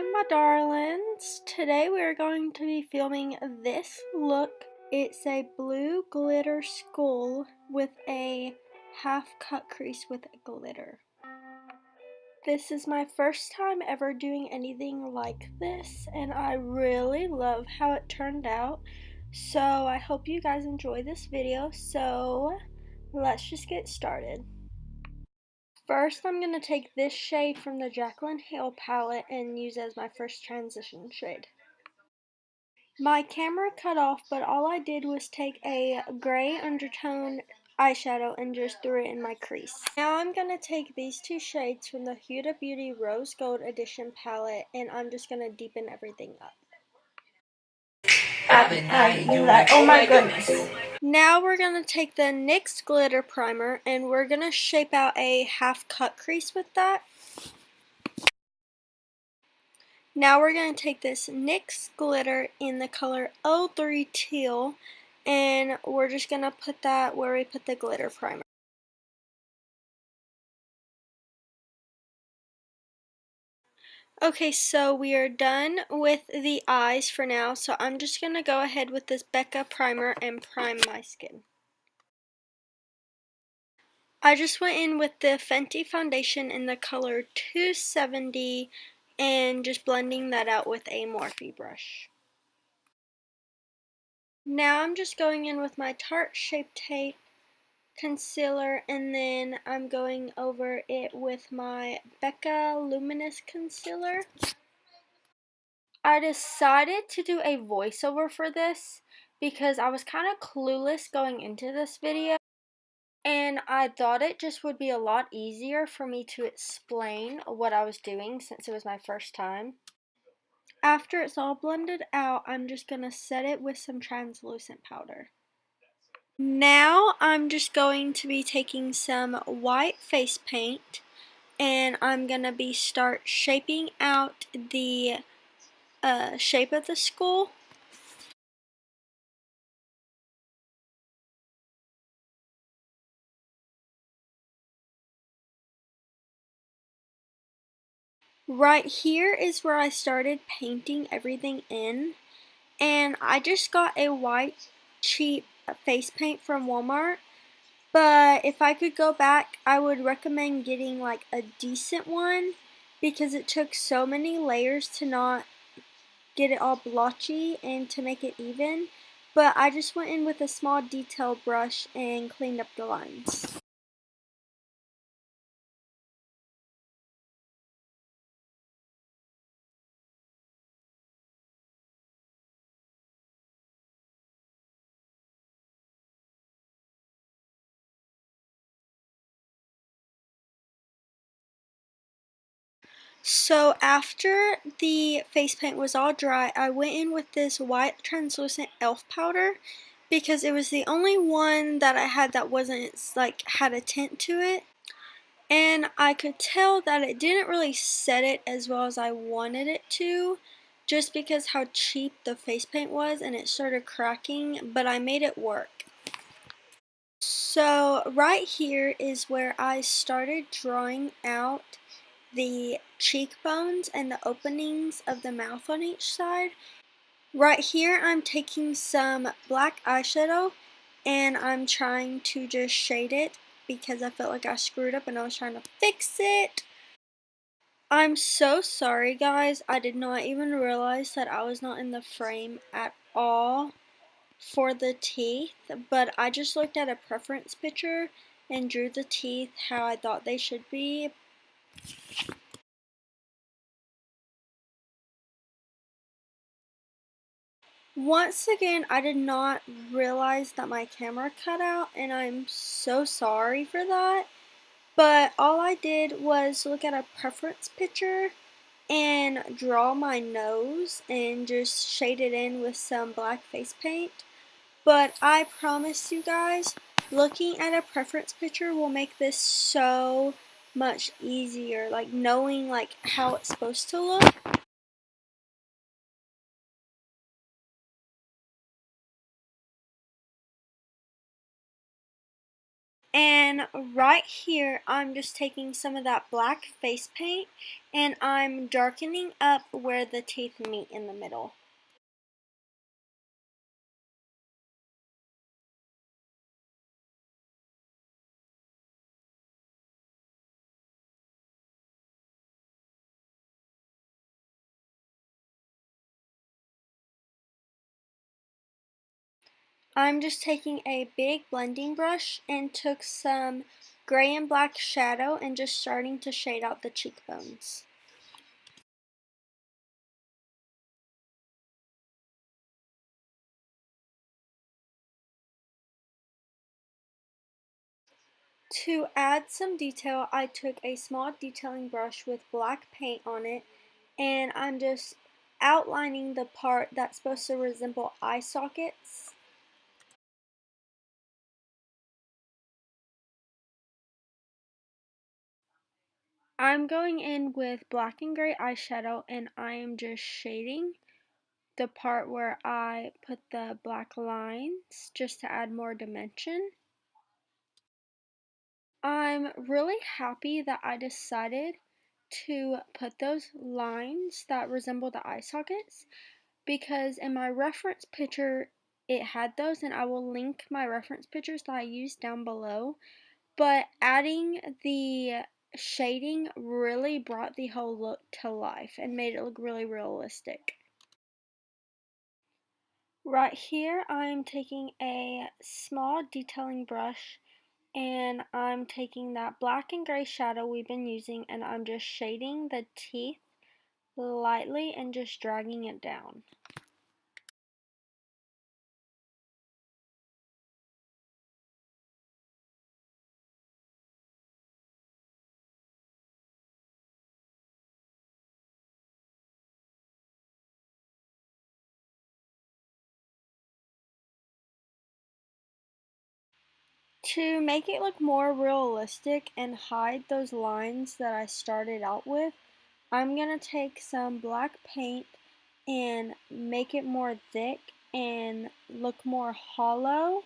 Hi my darlings, today we're going to be filming this look. It's a blue glitter skull with a half cut crease with glitter. This is my first time ever doing anything like this and I really love how it turned out. So I hope you guys enjoy this video, so let's just get started. First, I'm going to take this shade from the Jaclyn palette and use it as my first transition shade. My camera cut off, but all I did was take a gray undertone eyeshadow and just threw it in my crease. Now I'm going to take these two shades from the Huda Beauty Rose Gold Edition palette and I'm just going to deepen everything up. Oh my goodness. Now we're going to take the NYX Glitter Primer and we're going to shape out a half cut crease with that. Now we're going to take this NYX glitter in the color 03 Teal and we're just going to put that where we put the glitter primer. Okay, so we are done with the eyes for now, so I'm just going to go ahead with this Becca primer and prime my skin. I just went in with the Fenty foundation in the color 270 and just blending that out with a Morphe brush. Now I'm just going in with my Tarte Shape Tape concealer and then I'm going over it with my Becca Luminous Concealer. I decided to do a voiceover for this because I was kind of clueless going into this video and I thought it just would be a lot easier for me to explain what I was doing since it was my first time. After it's all blended out, I'm just going to set it with some translucent powder. Now I'm just going to be taking some white face paint and I'm going to be start shaping out the shape of the skull. Right here is where I started painting everything in, and I just got a white cheap face paint from Walmart, but if I could go back I would recommend getting like a decent one because it took so many layers to not get it all blotchy and to make it even, but I just went in with a small detail brush and cleaned up the lines. So after the face paint was all dry, I went in with this white translucent elf powder because it was the only one that I had that wasn't like had a tint to it. And I could tell that it didn't really set it as well as I wanted it to, just because how cheap the face paint was and it started cracking, but I made it work. So right here is where I started drawing out the cheekbones and the openings of the mouth on each side. Right here I'm taking some black eyeshadow and I'm trying to just shade it because I felt like I screwed up and I was trying to fix it. I'm so sorry guys, I did not even realize that I was not in the frame at all for the teeth, but I just looked at a preference picture and drew the teeth how I thought they should be. Once again, I did not realize that my camera cut out and I'm so sorry for that. But all I did was look at a preference picture and draw my nose and just shade it in with some black face paint. But I promise you guys, looking at a preference picture will make this so much easier. Like knowing like how it's supposed to look. And right here, I'm just taking some of that black face paint and I'm darkening up where the teeth meet in the middle. I'm just taking a big blending brush and took some gray and black shadow and just starting to shade out the cheekbones. To add some detail, I took a small detailing brush with black paint on it and I'm just outlining the part that's supposed to resemble eye sockets. I'm going in with black and gray eyeshadow and I am just shading the part where I put the black lines just to add more dimension. I'm really happy that I decided to put those lines that resemble the eye sockets because in my reference picture it had those, and I will link my reference pictures that I used down below. But adding the shading really brought the whole look to life and made it look really realistic. Right here I'm taking a small detailing brush and I'm taking that black and gray shadow we've been using and I'm just shading the teeth lightly and just dragging it down. To make it look more realistic and hide those lines that I started out with, I'm going to take some black paint and make it more thick and look more hollow.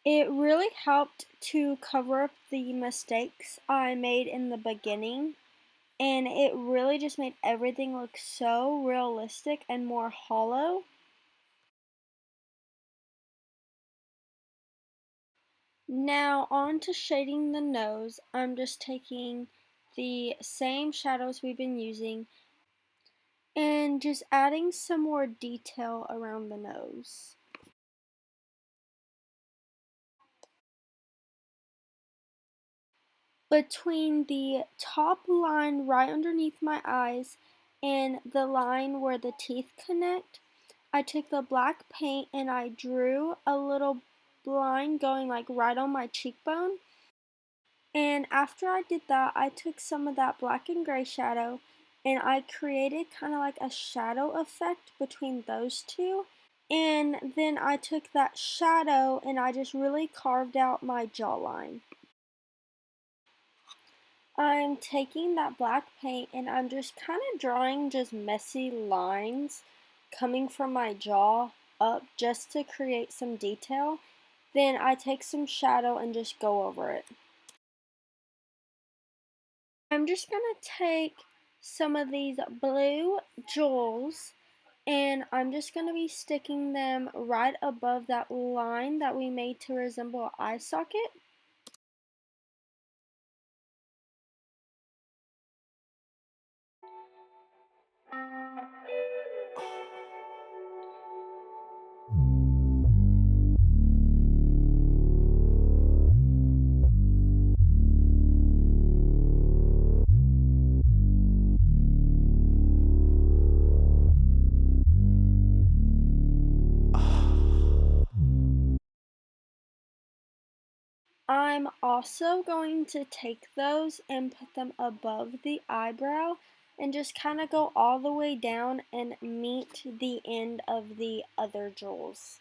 It really helped to cover up the mistakes I made in the beginning, and it really just made everything look so realistic and more hollow. Now on to shading the nose. I'm just taking the same shadows we've been using and just adding some more detail around the nose. Between the top line right underneath my eyes and the line where the teeth connect, I took the black paint and I drew a little line going like right on my cheekbone. And after I did that, I took some of that black and gray shadow and I created kind of like a shadow effect between those two. And then I took that shadow and I just really carved out my jawline. I'm taking that black paint and I'm just kind of drawing just messy lines coming from my jaw up just to create some detail. Then I take some shadow and just go over it. I'm just going to take some of these blue jewels and I'm just going to be sticking them right above that line that we made to resemble an eye socket. I'm also going to take those and put them above the eyebrow and just kind of go all the way down and meet the end of the other jewels.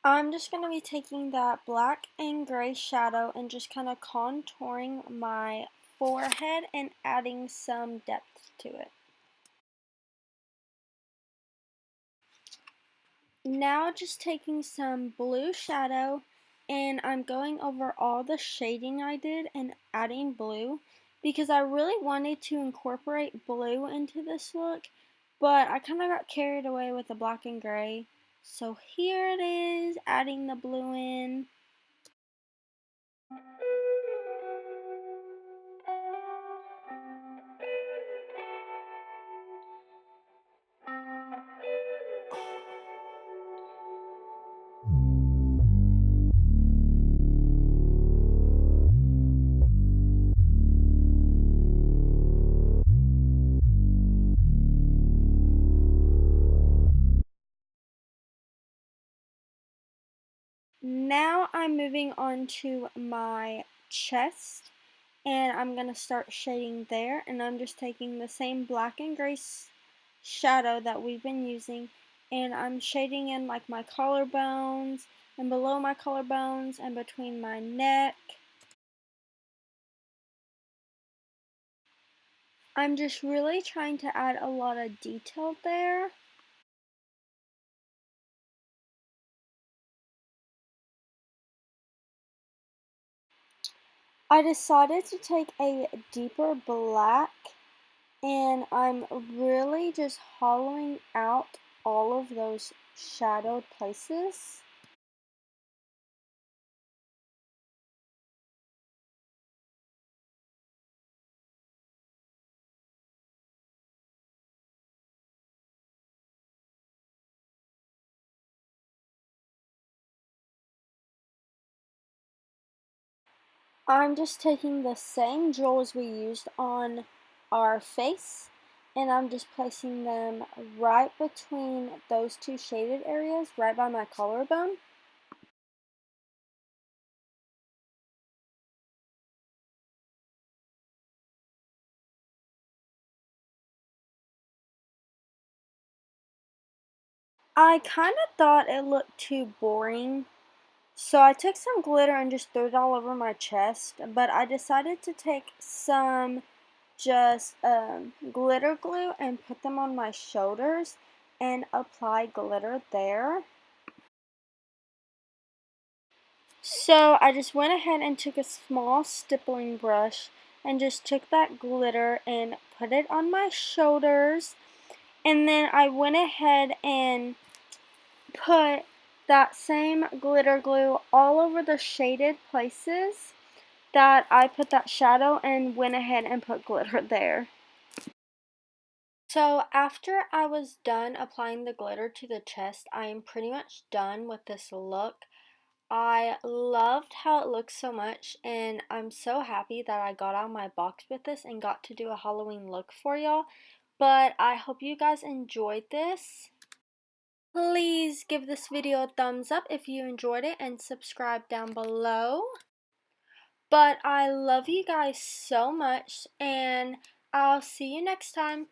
I'm just going to be taking that black and gray shadow and just kind of contouring my forehead and adding some depth to it. Now just taking some blue shadow and I'm going over all the shading I did and adding blue because I really wanted to incorporate blue into this look, but I kind of got carried away with the black and gray. So here it is, adding the blue in. Now I'm moving on to my chest and I'm going to start shading there, and I'm just taking the same black and gray shadow that we've been using and I'm shading in like my collarbones and below my collarbones and between my neck. I'm just really trying to add a lot of detail there. I decided to take a deeper black and I'm really just hollowing out all of those shadowed places. I'm just taking the same jewels we used on our face and I'm just placing them right between those two shaded areas, right by my collarbone. I kind of thought it looked too boring, so I took some glitter and just threw it all over my chest, but I decided to take some just glitter glue and put them on my shoulders and apply glitter there. So I just went ahead and took a small stippling brush and just took that glitter and put it on my shoulders, and then I went ahead and put that same glitter glue all over the shaded places that I put that shadow and went ahead and put glitter there. So after I was done applying the glitter to the chest, I am pretty much done with this look. I loved how it looks so much, and I'm so happy that I got out of my box with this and got to do a Halloween look for y'all. But I hope you guys enjoyed this. Please give this video a thumbs up if you enjoyed it and subscribe down below. But I love you guys so much, and I'll see you next time.